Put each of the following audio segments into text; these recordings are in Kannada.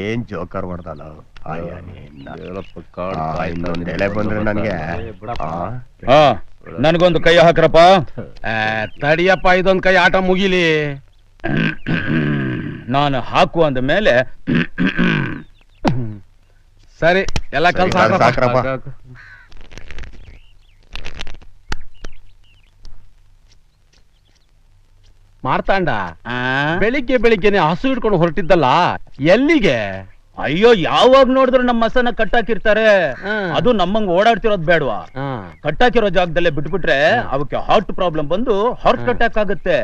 ಏನ್ ಜೋಕರ್ ಹೊಡ್ದಲ್ಲ ತಲೆ ಬಂದ್ರೆ ನನ್ಗೆ ನನ್ಗೊಂದು ಕೈ ಹಾಕ್ರಪ್ಪ. ತಡಿಯಪ್ಪ, ಇದೊಂದು ಕೈ ಆಟ ಮುಗಿಲಿ. ನಾನು ಹಾಕು ಅಂದ ಮೇಲೆ ಸರಿ, ಎಲ್ಲ ಕೆಲಸ ಹಾಕ್ರಪ್ಪ. ಮಾರ್ತಾಂಡ, ಬೆಳಿಗ್ಗೆ ಬೆಳಿಗ್ಗೆನೆ ಹಸು ಹಿಡ್ಕೊಂಡು ಹೊರಟಿದ್ದಲ್ಲ, ಎಲ್ಲಿಗೆ? ಅಯ್ಯೋ, ಯಾವಾಗ ನೋಡಿದ್ರು ನಮ್ಮ ಹಸನ ಕಟ್ಟಾಕಿರ್ತಾರೆ. ಅದು ನಮ್ಮಂಗ್ ಓಡಾಡ್ತಿರೋದ್ ಬೇಡವಾ? ಕಟ್ಟಾಕಿರೋ ಜಾಗದಲ್ಲೇ ಬಿಟ್ಬಿಟ್ರೆ ಅವಕ್ಕೆ ಹಾರ್ಟ್ ಪ್ರಾಬ್ಲಮ್ ಬಂದು ಹಾರ್ಟ್ ಅಟ್ಯಾಕ್ ಆಗುತ್ತೆ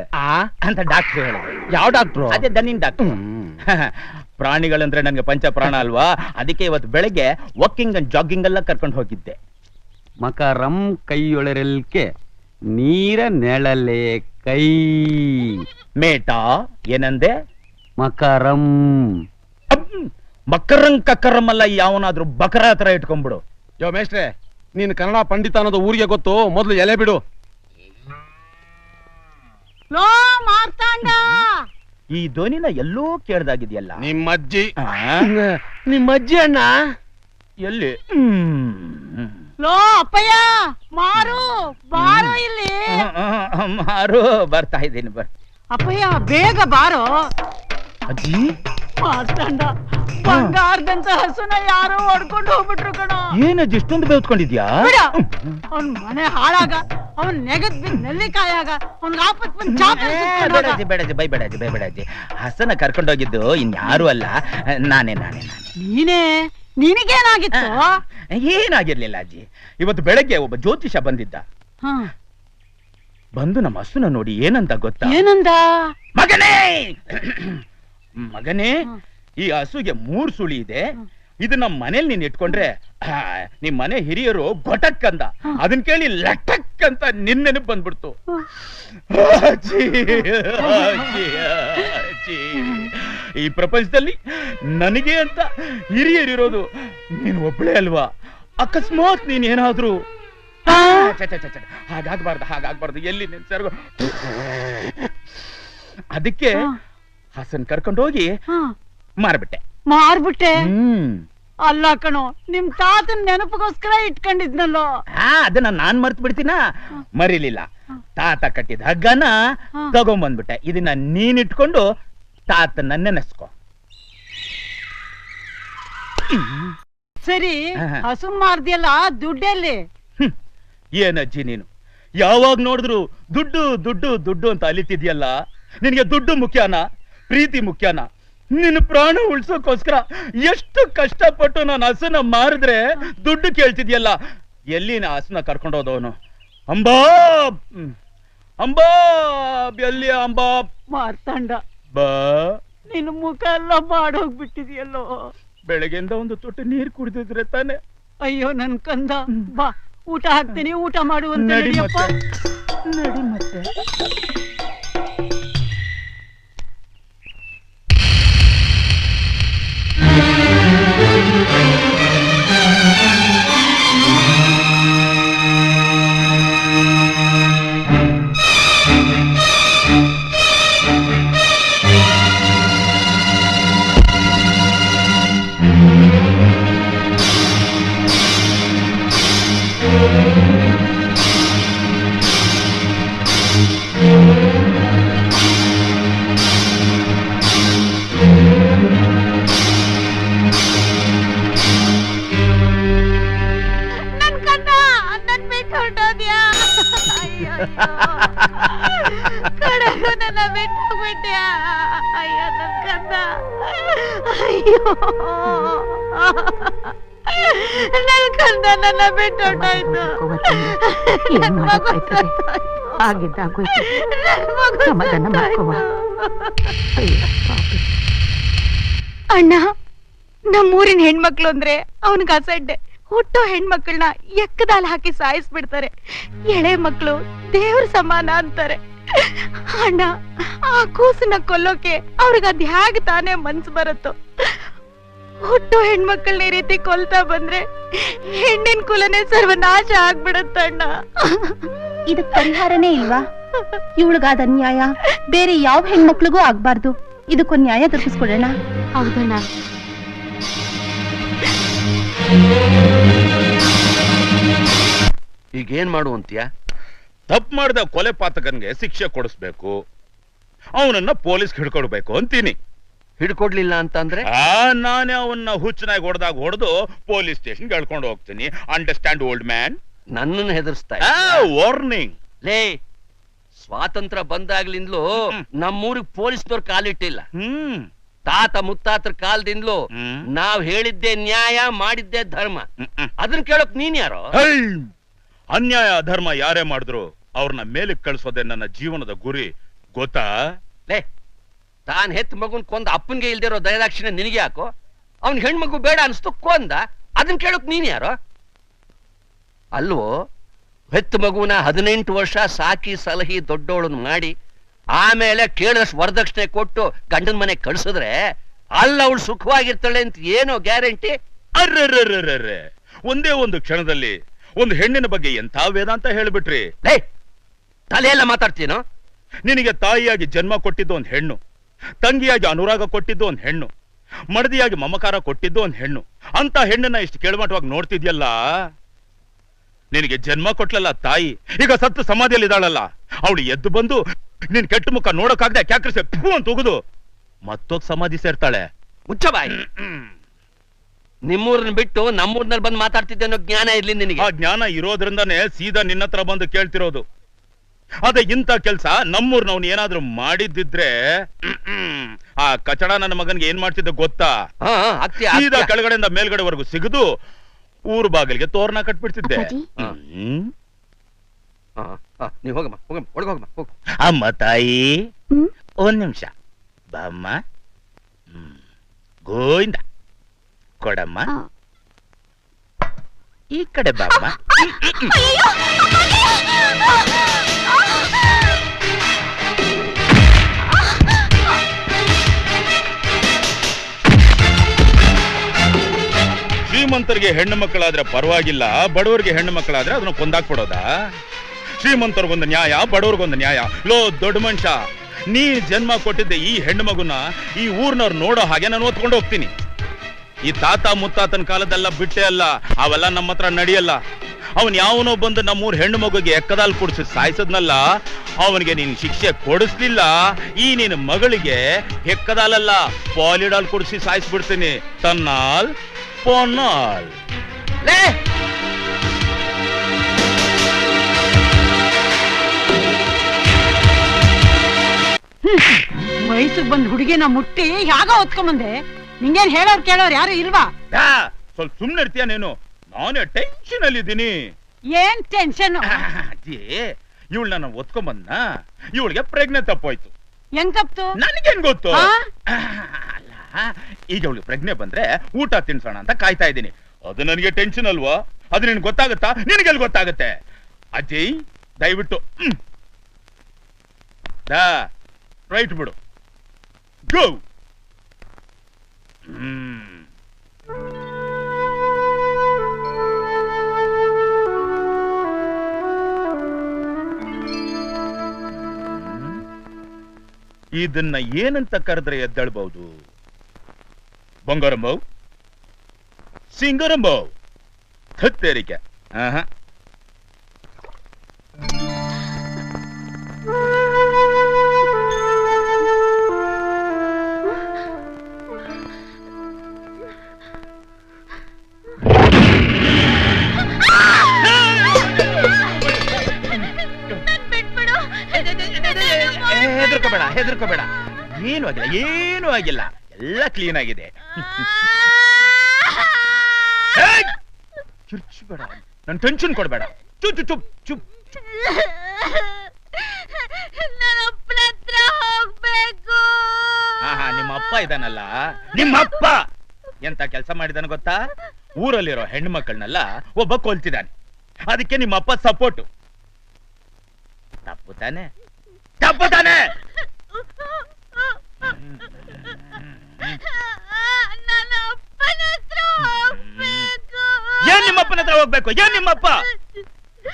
ಅಂತ ಡಾಕ್ಟರ್ ಹೇಳ. ಯಾವ ಡಾಕ್ಟ್ರು? ಅದೇ ದನಿನ್ ಡಾಕ್ಟರ್. ಪ್ರಾಣಿಗಳಂದ್ರೆ ನನ್ಗೆ ಪಂಚ ಪ್ರಾಣ ಅಲ್ವಾ, ಅದಕ್ಕೆ ಇವತ್ತು ಬೆಳಗ್ಗೆ ವಾಕಿಂಗ್ ಅಂಡ್ ಜಾಗಿಂಗ್ ಎಲ್ಲ ಕರ್ಕೊಂಡು ಹೋಗಿದ್ದೆ. ಮಕರಂ ಕೈಯೊಳರೆಲ್ಕೆ ನೀರ ನೆಳಲೆ ಕೈ ಮೇಟಾ ಏನಂದೆ? ಮಕರಂ. ಮಕರಂ ಕಕ್ಕರಂ ಅಲ್ಲ, ಯಾವನಾದ್ರೂ ಬಕರ ಹತ್ರ ಇಟ್ಕೊಂಡ್ಬಿಡು. ಯೋ ಮೇಷ್ಟ್ರೆ, ನೀನು ಕನ್ನಡ ಪಂಡಿತ ಅನ್ನೋದು ಊರಿಗೆ ಗೊತ್ತು, ಮೊದಲು ಎಲೆ ಬಿಡು. ಈ ಧ್ವನಿನ ಎಲ್ಲೋ ಕೇಳ್ದಾಗಿದೆಯಲ್ಲ. ನಿಮ್ಮಜ್ಜಿ. ನಿಮ್ಮಜ್ಜಿ ಅಣ್ಣ ಎಲ್ಲಿ? ಲೋ ಅಪ್ಪಯ್ಯ, ಮಾರು ಬಾರೋ ಇಲ್ಲಿ. ಮಾರು, ಬರ್ತಾ ಇದ್ದೀನಿ. ಅಪ್ಪಯ್ಯ ಬೇಗ ಬಾರೋ. ಅಜ್ಜಿ, ಮಾರ್ತಾಂಡ ಬಂಗಾರದಂತ ಹಸುನ ಯಾರೋ ಹೊಡ್ಕೊಂಡು ಹೋಗ್ಬಿಟ್ರು ಕಣೋ. ಏನಜ್ಜಿ ಇಷ್ಟೊಂದು ಬೇವ್ತ್ಕೊಂಡಿದ್ಯಾ? ಅವ್ನ್ ಮನೆ ಹಾಳಾಗ, ಅವ್ನ್ ನೆಗದ್ ಬಿದ್ದ ನೆಲ್ಲಿಕಾಯಾಗ, ಅವ್ನ್ ಆಪತ್ ಬಂದ್ ಬೇಡಜ್ಜಿ, ಬೇಡಜ್ಜಿ, ಬೈಬೇಡಜ್ಜಿ, ಬೈಬೇಡಜ್ಜಿ. ಹಸನ ಕರ್ಕೊಂಡೋಗಿದ್ದು ಇನ್ಯಾರು ಅಲ್ಲ, ನಾನೇ. ನೀನೇ? ನಿನಗೇನಾಗಿತ್ತು? ಏನಾಗಿರ್ಲಿಲ್ಲ ಅಜ್ಜಿ. ಇವತ್ತು ಬೆಳಗ್ಗೆ ಒಬ್ಬ ಜ್ಯೋತಿಷ ಬಂದಿದ್ದ. ಬಂದು ನಮ್ಮ ಹಸುನ ನೋಡಿ ಏನಂತ ಗೊತ್ತಾ? ಏನಂದ? ಮಗನೇ, ಈ ಹಸುಗೆ 3 ಸುಳಿ ಇದೆ. ಇದು ನಮ್ಮ ಮನೇಲಿ ನೀನ್ ಇಟ್ಕೊಂಡ್ರೆ ನಿಮ್ ಮನೆ ಹಿರಿಯರು ಗೊಟಕ್ ಅಂದ. ಅದನ್ ಕೇಳಿ ಲಟಕ್ ಅಂತ ನಿನ್ ನೆನಪು ಬಂದ್ಬಿಡ್ತು. ಈ ಪ್ರಪಂಚದಲ್ಲಿ ನನಗೆ ಅಂತ ಹಿರಿಯರಿರೋದು ನೀನ್ ಒಬ್ಳೇ ಅಲ್ವಾ? ಅಕಸ್ಮಾತ್ ನೀನ್ ಏನಾದ್ರು ಹಾಗಾಗ್ಬಾರ್ದು, ಎಲ್ಲಿ ನೆನ್ಸರ್ಗೋ. ಅದಕ್ಕೆ ಹಸನ್ ಕರ್ಕೊಂಡೋಗಿ ಮಾರ್ಬಿಟ್ಟೆ. ಅಲ್ಲ ಕಣೋ, ನಿಮ್ ತಾತನ್ ನೆನಪಿಗೋಸ್ಕರ ಇಟ್ಕೊಂಡಿದ್ನಲ್ಲೋ. ಅದನ್ನ ನಾನ್ ಮರ್ತು ಬಿಡ್ತೀನ? ಮರಿಲಿಲ್ಲ. ತಾತ ಕಟ್ಟಿದ ಹಗ್ಗನ ತಗೊಂಡ್ಬಂದ್ಬಿಟ್ಟೆ. ಇದನ್ನ ನೀನ್ ಇಟ್ಕೊಂಡು ತಾತನ್ನ ನೆನೆಸ್ಕೊ. ಸರಿ, ಹಸು ಮಾರ್ದಿಯಲ್ಲ, ದುಡ್ಡೆಲ್ಲಿ? ಏನಜ್ಜಿ ನೀನು ಯಾವಾಗ ನೋಡಿದ್ರು ದುಡ್ಡು ದುಡ್ಡು ದುಡ್ಡು ಅಂತ ಅಲಿತಿದ್ಯಲ್ಲ. ನಿನಗೆ ದುಡ್ಡು ಮುಖ್ಯನಾ, ಪ್ರೀತಿ ಮುಖ್ಯನಾ? ನಿನ್ನ ಪ್ರಾಣ ಉಳ್ಸೋಕೋಸ್ಕರ ಎಷ್ಟು ಕಷ್ಟಪಟ್ಟು ನಾನು ಹಸುನ ಮಾರಿದ್ರೆ ದುಡ್ಡು ಕೇಳ್ತಿದ್ಯಲ್ಲ. ಎಲ್ಲಿನ ಹಸುನ ಕರ್ಕೊಂಡೋದವನು? ಅಂಬಾಬ್ ಅಂಬಾಬ್, ಎಲ್ಲಿ ಅಂಬಾಬ್? ಮಾರ್ತಾಂಡ, ಬಾ, ನಿನ್ನ ಮುಖ ಎಲ್ಲ ಮಾಡೋಗ್ಬಿಟ್ಟಿದ್ಯಲ್ಲೋ. ಬೆಳಗ್ಗೆಯಿಂದ ಒಂದು ತೊಟ್ಟು ನೀರು ಕುಡಿದಿದ್ರೆ ತಾನೆ. ಅಯ್ಯೋ ನನ್ ಕಂದ, ಬಾ ಊಟ ಹಾಕ್ತೀನಿ, ಊಟ ಮಾಡುವಂತ. ನಡಿಯಪ್ಪ, ನಡಿ ಮತ್ತೆ. ಕಡೆಗೂ ನನ್ನ ಬಿಟ್ಟು ಹೋಗ್ಬಿಟ್ಯಾ? ಅಯ್ಯೋ ನನ್ ಕಂದ, ಅಯ್ಯೋ ನನ್ ಕಂದ ನನ್ನ ಬಿಟ್ಟು ಹೊರಟಾಯ್ತು. ಅಣ್ಣ, ನಮ್ಮೂರಿನ ಹೆಣ್ಮಕ್ಳು ಅಂದ್ರೆ ಅವನ್ಗ ಅಸಡ್ಡೆ. ಹುಟ್ಟೋ ಹೆಣ್ಮಕ್ಳನ್ನ ಎಕ್ಕದಾಲ್ ಹಾಕಿ ಸಾಯಿಸ್ಬಿಡ್ತಾರೆ. ಎಳೆ ಮಕ್ಕಳು ದೇವ್ರ ಸಮಾನ ಅಂತಾರೆ. ಅಣ್ಣ, ಆ ಕೂಸನ್ನ ಕೊಲ್ಲೋಕೆ ಅವ್ರಿಗೆ ಅದ್ ಹೇಗ್ ತಾನೇ ಮನ್ಸು ಬರುತ್ತೋ. ಹುಟ್ಟೋ ಹೆಣ್ಮಕ್ಳನ್ನ ಈ ರೀತಿ ಕೊಲ್ತಾ ಬಂದ್ರೆ ಹೆಣ್ಣಿನ ಕುಲನೇ ಸರ್ವನಾಶ ಆಗ್ಬಿಡತ್ತಣ್ಣ. ಇದಕ್ ಪರಿಹಾರನೇ ಇಲ್ವಾ? ಇವಳಿಗಾದ ಅನ್ಯಾಯ ಬೇರೆ ಯಾವ ಹೆಣ್ಮಕ್ಳಿಗೂ ಆಗ್ಬಾರ್ದು. ಇದಕ್ಕೊಂದು ನ್ಯಾಯ ದೊರಕಿಸ್ಕೊಡೋಣ. ಹೌದಣ್ಣ, ಈಗೇನ್ ಮಾಡು ಅಂತೀಯ? ತಪ್ಪು ಮಾಡಿದ ಕೊಲೆ ಪಾತಕನ್ಗೆ ಶಿಕ್ಷೆ ಕೊಡಿಸ್ಬೇಕು, ಅವನನ್ನ ಪೊಲೀಸ್ ಹಿಡ್ಕೊಡ್ಬೇಕು ಅಂತೀನಿ. ಹಿಡ್ಕೊಡ್ಲಿಲ್ಲ ಅಂತಂದ್ರೆ ನಾನೇ ಅವನ್ನ ಹುಚ್ಚನಾಗಿ ಹೊಡೆದು ಪೊಲೀಸ್ ಸ್ಟೇಷನ್ ಹೇಳ್ಕೊಂಡು ಹೋಗ್ತೀನಿ. Understand old man? ನನ್ನನ್ನು ಹೆದರ್ಸ್ತಾ ವಾರ್ನಿಂಗ್. ಲೇ, ಸ್ವಾತಂತ್ರ್ಯ ಬಂದಾಗ್ಲಿಂದಲೂ ನಮ್ಮೂರಿಗೆ ಪೊಲೀಸ್ನವ್ರು ಕಾಲಿಟ್ಟಿಲ್ಲ. ತಾತ ಮುತ್ತಾತರ ಕಾಲದಿಂದಲೂ ನಾವ್ ಹೇಳಿದ್ದೆ ನ್ಯಾಯ, ಮಾಡಿದ್ದೆ ಧರ್ಮ. ಅದನ್ನ ಕೇಳಕ್ ನೀನ್ ಯಾರೋ? ಅನ್ಯಾಯ ಧರ್ಮ ಯಾರೇ ಮಾಡಿದ್ರು ಅವ್ರನ್ನ ಮೇಲಕ್ಕೆ ಕಳಿಸೋದೆ ನನ್ನ ಜೀವನದ ಗುರಿ, ಗೊತ್ತಾ? ಲೇ, ತಾನ್ ಹೆತ್ ಮಗುನ್ ಕೊಂದ ಅಪ್ಪನ್ಗೆ ಇಲ್ದಿರೋ ದಯದಾಕ್ಷಿಣ್ಯ ನಿನಗೆ ಯಾಕೋ? ಅವ್ನ್ ಹೆಣ್ಮಗು ಬೇಡ ಅನ್ಸ್ತು ಕೊಂದ, ಅದನ್ನ ಕೇಳಕ್ ನೀನ್ ಯಾರೋ? ಅಲ್ವೋ, ಹೆತ್ತ ಮಗುನ 18 ವರ್ಷ ಸಾಕಿ ಸಲಹಿ ದೊಡ್ಡೋಳನ್ ಮಾಡಿ ಆಮೇಲೆ ಕೇಳಿದಷ್ಟು ವರದಕ್ಷಿಣೆ ಕೊಟ್ಟು ಗಂಡನ ಮನೆ ಕಳ್ಸಿದ್ರೆ ಅಲ್ಲ ಅವಳು ಸುಖವಾಗಿರ್ತಾಳೆ ಅಂತ ಏನೋ ಗ್ಯಾರಂಟಿ? ಅರ್ರರ್ರರ್ರರ್ರೆ, ಒಂದೇ ಒಂದು ಕ್ಷಣದಲ್ಲಿ ಒಂದು ಹೆಣ್ಣಿನ ಬಗ್ಗೆ ಎಂಥ ವೇದಾಂತ ಹೇಳ್ಬಿಟ್ರಿ. ಲೇ, ತಲೆಯೆಲ್ಲ ಮಾತಾಡ್ತೀನೋ? ನಿನಗೆ ತಾಯಿಯಾಗಿ ಜನ್ಮ ಕೊಟ್ಟಿದ್ದು ಒಂದು ಹೆಣ್ಣು, ತಂಗಿಯಾಗಿ ಅನುರಾಗ ಕೊಟ್ಟಿದ್ದು ಒಂದು ಹೆಣ್ಣು, ಮಡದಿಯಾಗಿ ಮಮಕಾರ ಕೊಟ್ಟಿದ್ದು ಒಂದು ಹೆಣ್ಣು. ಅಂತ ಹೆಣ್ಣನ್ನ ಇಷ್ಟು ಕೆಳಮಟ್ಟವಾಗಿ ನೋಡ್ತಿದ್ಯಲ್ಲ. ನಿನಗೆ ಜನ್ಮ ಕೊಟ್ಲಲ್ಲ ತಾಯಿ, ಈಗ ಸತ್ತು ಸಮಾಧಿಯಲ್ಲಿ ಇದ್ದಾಳಲ್ಲ, ಅವಳು ಎದ್ದು ಬಂದು ನಿನ್ ಕೆಟ್ಟ ಮುಖ ನೋಡಕ್ಕಾಗದೆ ಕ್ಯಾಕ್ರಿಸೆ ಫೂ ಅಂತ ಉಗಿದು ಮತ್ತೋಗ್ ಸಮಾಧಿ ಸೇರ್ತಾಳೆ. ಮುಚ್ಚಬಾಯಿ. ನಿಮ್ಮೂರನ್ನ ಬಿಟ್ಟು ನಮ್ಮೂರ್ನಲ್ಲಿ ಬಂದು ಮಾತಾಡ್ತಿದ್ದೆ ಅನ್ನೋ ಜ್ಞಾನ ಇರ್ಲಿ ನಿನಗೆ? ಆ ಜ್ಞಾನ ಇರೋದ್ರಿಂದಾನೇ ಸೀದಾ ನಿನ್ನ ಹತ್ರ ಬಂದು ಕೇಳ್ತಿರೋದು. ಅದೇ ಇಂಥ ಕೆಲ್ಸ ನಮ್ಮೂರ್ನವ್ನು ಏನಾದ್ರೂ ಮಾಡಿದ್ದಿದ್ರೆ ಆ ಕಚಡ ನನ್ನ ಮಗನ್ಗೆ ಏನ್ ಮಾಡ್ತಿದ್ದ ಗೊತ್ತಾ? ಸೀದಾ ಕೆಳಗಡೆಯಿಂದ ಮೇಲ್ಗಡೆವರೆಗೂ ಸಿಗದು ಊರು ಬಾಗಿಲಿಗೆ ತೋರಣ ಕಟ್ಬಿಡ್ತಿದ್ದೆ. ನೀವ್ ಹೋಗಮ್ಮ, ಹೋಗಮ್ಮ, ಒಳಗೋಗಮ್ಮ, ಹೋಗು. ಅಮ್ಮ ತಾಯಿ, ಒಂದ್ ನಿಮಿಷ ಬಾಮ್ಮ. ಗೋವಿಂದ ಕೊಡಮ್ಮ, ಈ ಕಡೆ ಬಾಮ್ಮ. ಶ್ರೀಮಂತರಿಗೆ ಹೆಣ್ಣು ಮಕ್ಕಳಾದ್ರೆ ಪರವಾಗಿಲ್ಲ, ಬಡವರಿಗೆ ಹೆಣ್ಣು ಮಕ್ಕಳಾದ್ರೆ ಅದನ್ನ ಕೊಂದಾಕ್ಬಿಡೋದಾ? ಶ್ರೀಮಂತರಿಗೊಂದು ನ್ಯಾಯ, ಬಡವ್ರಿಗೊಂದು ನ್ಯಾಯ. ಲೋ ದೊಡ್ಡ ಮನುಷ್ಯ, ನೀ ಜನ್ಮ ಕೊಟ್ಟಿದ್ದೆ ಈ ಹೆಣ್ಣು ಮಗುನ ಈ ಊರ್ನವ್ರು ನೋಡೋ ಹಾಗೆ ನಾನು ಓದ್ಕೊಂಡು ಹೋಗ್ತೀನಿ. ಈ ತಾತ ಮುತ್ತಾತನ ಕಾಲದೆಲ್ಲ ಬಿಟ್ಟೆ ಅಲ್ಲ, ಅವೆಲ್ಲ ನಮ್ಮ ಹತ್ರ ನಡೆಯಲ್ಲ. ಅವನ್ ಯಾವನೋ ಬಂದು ನಮ್ಮೂರ್ ಹೆಣ್ಣು ಮಗುಗೆ ಎಕ್ಕದಾಲ್ ಕುಡಿಸಿ ಸಾಯಿಸದ್ನಲ್ಲ, ಅವನಿಗೆ ನೀನ್ ಶಿಕ್ಷೆ ಕೊಡಿಸ್ಲಿಲ್ಲ, ಈ ನಿನ್ನ ಮಗಳಿಗೆ ಎಕ್ಕದಾಲಲ್ಲ ಪಾಲಿಡಾಲ್ ಕುಡಿಸಿ ಸಾಯಿಸ್ಬಿಡ್ತೀನಿ. ತನ್ನಾಲ್ ಪೊನ್ನಾಲ್. ವಯಸ್ಸಿಗೆ ಬಂದ್ ಹುಡುಗಿನ ಮುಟ್ಟಿ ಯಾಗ ಹೊತ್ಕೊಂಬಂದೆ. ನಿಂಗೇನ್ ಹೇಳೋರ್ ಕೇಳೋರ್ ಯಾರು ಇಲ್ವಾ? ಸ್ವಲ್ಪ ಸುಮ್ನೆ ಇರ್ತೀಯ ನೀನು? ನಾನೇ ಟೆನ್ಷನ್ ಅಲ್ಲಿ ಇದ್ದೀನಿ. ಏನ್ ಟೆನ್ಷನ್? ಇವಳು ನನ್ನ ಒತ್ಕೊಂಬಂದ, ಇವಳಿಗೆ ಪ್ರಜ್ಞೆ ತಪ್ಪೋಯ್ತು. ಹೆಂಗ್ ತಪ್ತು? ನನಗೇನ್ ಗೊತ್ತು? ಅಲ್ಲ, ಈಗ ಅವಳಿಗೆ ಪ್ರಜ್ಞೆ ಬಂದ್ರೆ ಊಟ ತಿನ್ಸೋಣ ಅಂತ ಕಾಯ್ತಾ ಇದ್ದೀನಿ. ಅದು ನನಗೆ ಟೆನ್ಷನ್ ಅಲ್ವಾ? ಅದು ನಿನ್ಗೆ ಗೊತ್ತಾಗತ್ತಾ? ನಿನಗೆಲ್ಲಿ ಗೊತ್ತಾಗತ್ತೆ? ಅಜ್ಜಯ್, ದಯವಿಟ್ಟು ರೈಟ್ ಬಿಡು. ಗೋ. ಇದನ್ನ ಏನಂತ ಕರೆದ್ರೆ ಎದ್ದೇಳ್ಬಹುದು? ಬಂಗಾರಂಬವ್, ಸಿಂಗರಂಬವ್, ಹತ್ತೇರಿಕೆ. ಹೆದರ್ಕೋಬೇಡ, ಹೆದರ್ಕೋಬೇಡ, ಏನು ಆಗಿಲ್ಲ, ಏನು ಆಗಿಲ್ಲ, ಎಲ್ಲ ಕ್ಲೀನ್ ಆಗಿದೆ. ಚುಚ್ಚಬೇಡ, ನನ್ ಟೆನ್ಷನ್ ಕೊಡ್ಬೇಡ. ಚುಪ್ ಚುಪ್ ಚುಪ್. ನಿಮ್ಮ ಅಪ್ಪ ಇದಾನಲ್ಲ, ನಿಮ್ಮ ಅಪ್ಪ ಎಂತ ಕೆಲಸ ಮಾಡಿದಾನ ಗೊತ್ತಾ? ಊರಲ್ಲಿರೋ ಹೆಣ್ಣು ಮಕ್ಕಳನ್ನೆಲ್ಲ ಒಬ್ಬ ಕೊಲ್ತಿದ್ದಾನೆ. ಅದಕ್ಕೆ ನಿಮ್ಮ ಅಪ್ಪ ಸಪೋರ್ಟು. ತಪ್ಪು ತಾನೆ? ತಪ್ಪು ತಾನೆ? ಏನ್ ನಿಮ್ಮಪ್ಪನ ಹತ್ರ ಹೋಗ್ಬೇಕು? ಏನ್ ನಿಮ್ಮಪ್ಪ?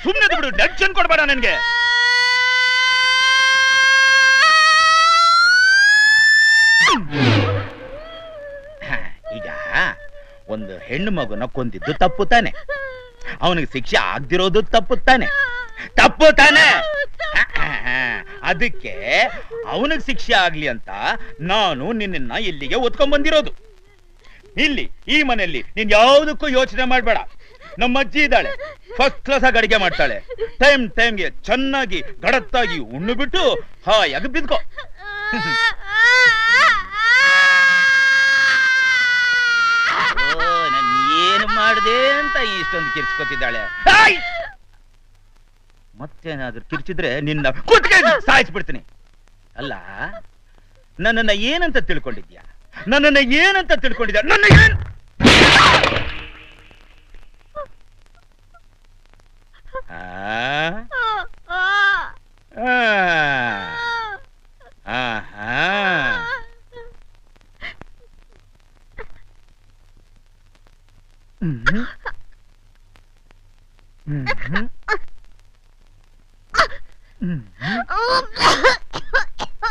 ಸುಮ್ಮನೆ ಬಿಡು, ಟೆನ್ಷನ್ ಕೊಡ್ಬೇಡ ನನ್ಗೆ. ಈಗ ಒಂದು ಹೆಣ್ಣು ಮಗುನ ಕೊಂದಿದ್ದು ತಪ್ಪು ತಾನೆ, ಅವನಿಗೆ ಶಿಕ್ಷೆ ಆಗ್ದಿರೋದು ತಪ್ಪು ತಾನೆ, ತಪ್ಪು ತಾನೆ. ಅದಕ್ಕೆ ಅವನಿಗೆ ಶಿಕ್ಷೆ ಆಗ್ಲಿ ಅಂತ ನಾನು ನಿನ್ನ ಇಲ್ಲಿಗೆ ಒತ್ಕೊಂಡ್ ಬಂದಿರೋದು. ಇಲ್ಲಿ ಈ ಮನೆಯಲ್ಲಿ ನೀನ್ ಯಾವುದಕ್ಕೂ ಯೋಚನೆ ಮಾಡ್ಬೇಡ. ನಮ್ಮ ಅಜ್ಜಿ ಇದ್ದಾಳೆ, ಫಸ್ಟ್ ಕ್ಲಾಸ್ ಆಗಿ ಅಡಿಗೆ ಮಾಡ್ತಾಳೆ. ಟೈಮ್ಗೆ ಚೆನ್ನಾಗಿ ಗಡತ್ತಾಗಿ ಉಣ್ಣು ಬಿಟ್ಟು ಹಾಯಾಗಿ ಬಿದ್ಕೋ. ನನ್ ಏನು ಮಾಡ್ದೆ ಅಂತ ಇಷ್ಟೊಂದು ಕಿರ್ಚ್ಕೊತಿದ್ದಾಳೆ. ಮತ್ತೇನಾದ್ರೂ ಕಿರ್ಚಿದ್ರೆ ನಿನ್ನ ಕುತ್ತಿಗೆ ಸಾಯಿಸ್ಬಿಡ್ತೀನಿ. ಅಲ್ಲ, ನನ್ನನ್ನ ಏನಂತ ತಿಳ್ಕೊಂಡಿದ್ಯಾ? ನನ್ನ ಏನ್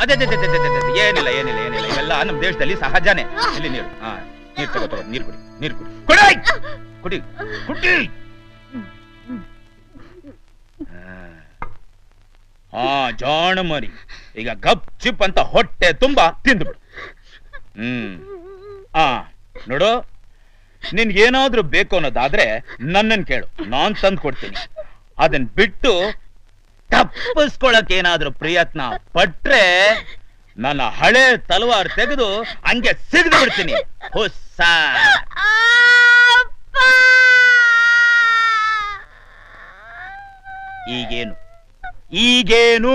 ಅದೇ ಏನಿಲ್ಲ ಇವೆಲ್ಲ ನಮ್ಮ ದೇಶದಲ್ಲಿ ಸಹಜನೇ. ಇಲ್ಲಿ ನೀರು ನೀರು ತಗೋ, ನೀರು ಕುಡಿ. ಜಾಣ ಮರಿ, ಈಗ ಗಪ್ ಚಿಪ್ ಅಂತ ಹೊಟ್ಟೆ ತುಂಬಾ ತಿಂದ್ಬಿಡು. ನೋಡು, ನಿನ್ಗೇನಾದ್ರೂ ಬೇಕು ಅನ್ನೋದಾದ್ರೆ ನನ್ನನ್ ಕೇಳು, ನಾನ್ ತಂದು ಕೊಡ್ತೀನಿ. ಅದನ್ ಬಿಟ್ಟು ತಪ್ಪಿಸ್ಕೊಳಕ್ ಏನಾದ್ರೂ ಪ್ರಯತ್ನ ಪಟ್ರೆ ನನ್ನ ಹಳೆ ತಲವಾರ್ ತೆಗೆದು ಹಂಗೆ ಸಿಗದು ಬಿಡ್ತೀನಿ. ಹೊಸ ಈಗೇನು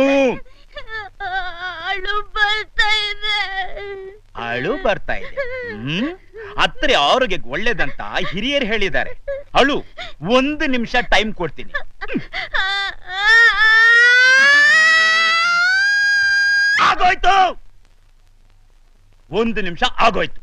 ಅಳು ಬರ್ತಾ ಇದೆ. ಅತ್ರೆ ಆರೋಗ್ಯಕ್ಕೆ ಒಳ್ಳೇದಂತ ಹಿರಿಯರು ಹೇಳಿದ್ದಾರೆ. ಅಳು, 1 ನಿಮಿಷ ಟೈಮ್ ಕೊಡ್ತೀನಿ. ಆಗೋಯ್ತು, 1 ನಿಮಿಷ ಆಗೋಯ್ತು.